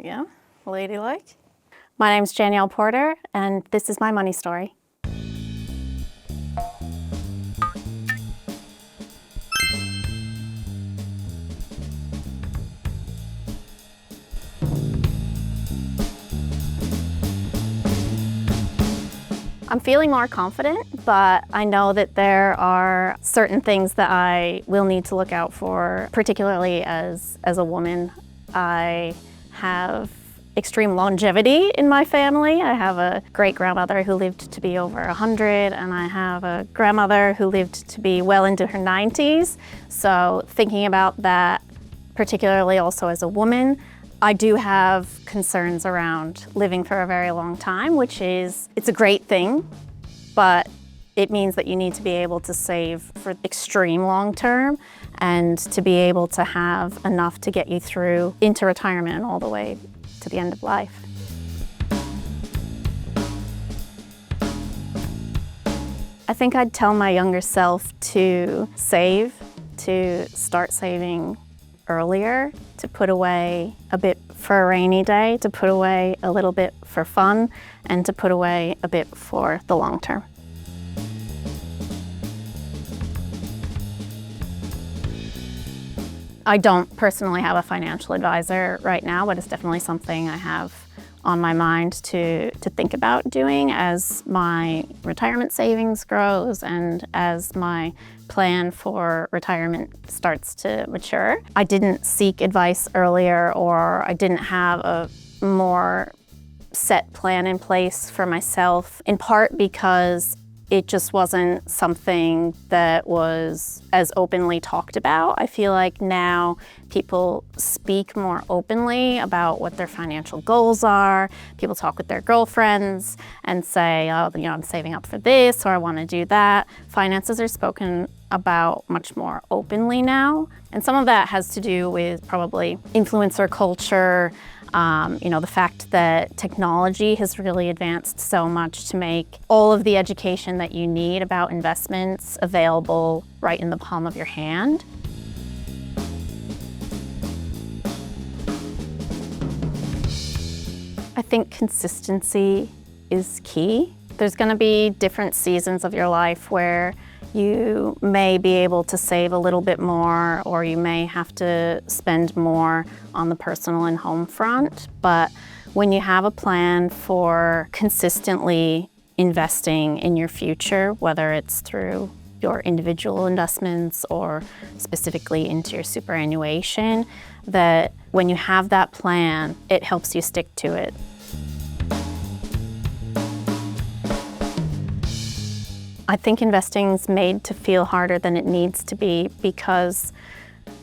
Yeah, ladylike. My name's Janielle Porter, and this is my money story. I'm feeling more confident, but I know that there are certain things that I will need to look out for, particularly as a woman. I have extreme longevity in my family. I have a great-grandmother who lived to be over 100, and I have a grandmother who lived to be well into her 90s. So thinking about that, particularly also as a woman, I do have concerns around living for a very long time, it's a great thing, but it means that you need to be able to save for extreme long term and to be able to have enough to get you through into retirement and all the way to the end of life. I think I'd tell my younger self to save, to start saving earlier, to put away a bit for a rainy day, to put away a little bit for fun, and to put away a bit for the long term. I don't personally have a financial advisor right now, but it's definitely something I have on my mind to think about doing as my retirement savings grows and as my plan for retirement starts to mature. I didn't seek advice earlier, or I didn't have a more set plan in place for myself, in part because it just wasn't something that was as openly talked about. I feel like now people speak more openly about what their financial goals are. People talk with their girlfriends and say, oh, I'm saving up for this, or I want to do that. Finances are spoken about much more openly now. And some of that has to do with probably influencer culture, the fact that technology has really advanced so much to make all of the education that you need about investments available right in the palm of your hand. I think consistency is key. There's going to be different seasons of your life where you may be able to save a little bit more, or you may have to spend more on the personal and home front. But when you have a plan for consistently investing in your future, whether it's through your individual investments or specifically into your superannuation, that when you have that plan, it helps you stick to it. I think investing's made to feel harder than it needs to be because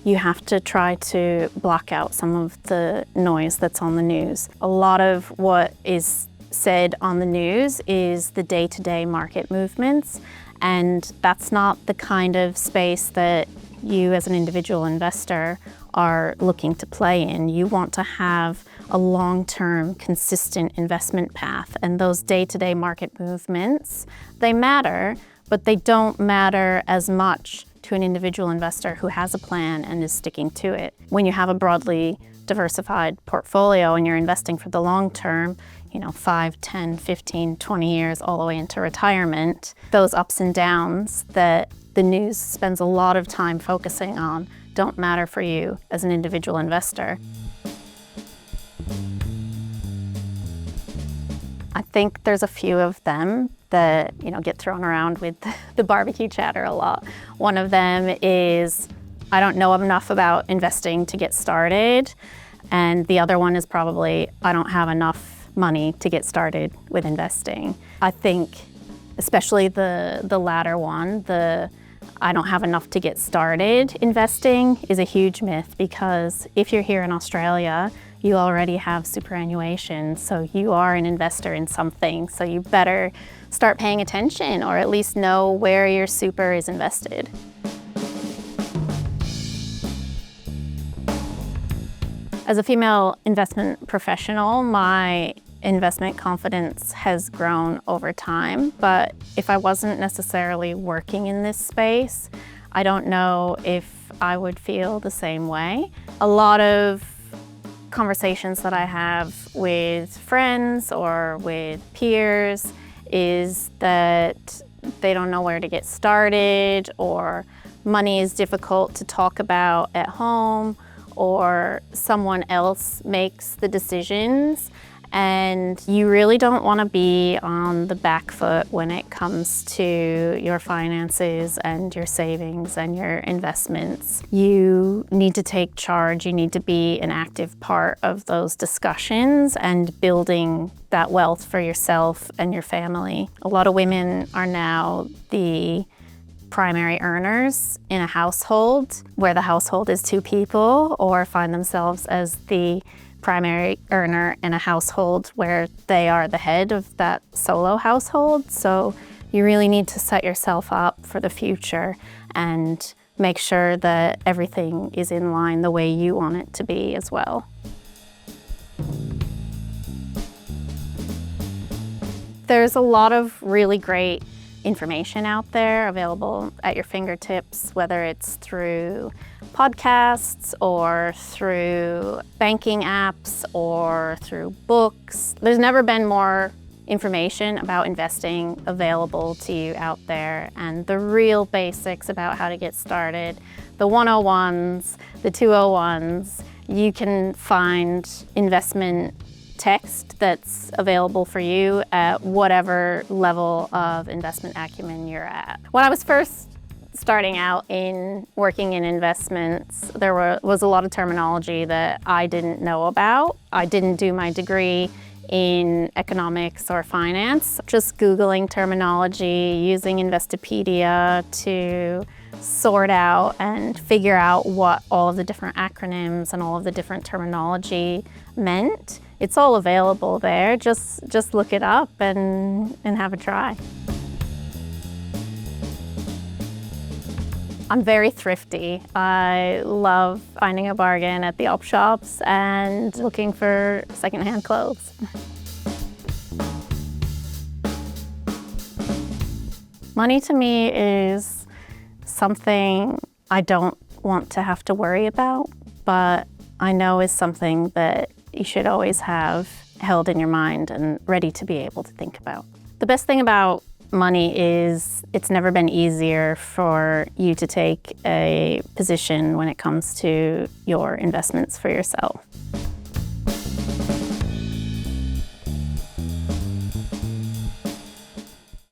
you have to try to block out some of the noise that's on the news. A lot of what is said on the news is the day-to-day market movements, and that's not the kind of space that you as an individual investor are looking to play in. You want to have a long-term, consistent investment path, and those day-to-day market movements, they matter, but they don't matter as much to an individual investor who has a plan and is sticking to it. When you have a broadly diversified portfolio and you're investing for the long term, 5, 10, 15, 20 years all the way into retirement, those ups and downs that the news spends a lot of time focusing on don't matter for you as an individual investor. I think there's a few of them that get thrown around with the barbecue chatter a lot. One of them is, I don't know enough about investing to get started. And the other one is probably, I don't have enough money to get started with investing. I think especially the latter one, I don't have enough to get started investing, is a huge myth, because if you're here in Australia, you already have superannuation, so you are an investor in something, so you better start paying attention, or at least know where your super is invested. As a female investment professional, my investment confidence has grown over time, but if I wasn't necessarily working in this space, I don't know if I would feel the same way. A lot of conversations that I have with friends or with peers is that they don't know where to get started, or money is difficult to talk about at home, or someone else makes the decisions, and you really don't want to be on the back foot when it comes to your finances and your savings and your investments. You need to take charge. You need to be an active part of those discussions and building that wealth for yourself and your family. A lot of women are now the primary earners in a household where the household is 2 people, or find themselves as the primary earner in a household where they are the head of that solo household. So you really need to set yourself up for the future and make sure that everything is in line the way you want it to be as well. There's a lot of really great information out there available at your fingertips, whether it's through podcasts or through banking apps or through books. There's never been more information about investing available to you out there, and the real basics about how to get started, the 101s, the 201s. You can find investment text that's available for you at whatever level of investment acumen you're at. When I was first starting out in working in investments, there was a lot of terminology that I didn't know about. I didn't do my degree in economics or finance. Just Googling terminology, using Investopedia to sort out and figure out what all of the different acronyms and all of the different terminology meant. It's all available there. Just look it up and have a try. I'm very thrifty. I love finding a bargain at the op shops and looking for secondhand clothes. Money to me is something I don't want to have to worry about, but I know is something that you should always have held in your mind and ready to be able to think about. The best thing about money is it's never been easier for you to take a position when it comes to your investments for yourself.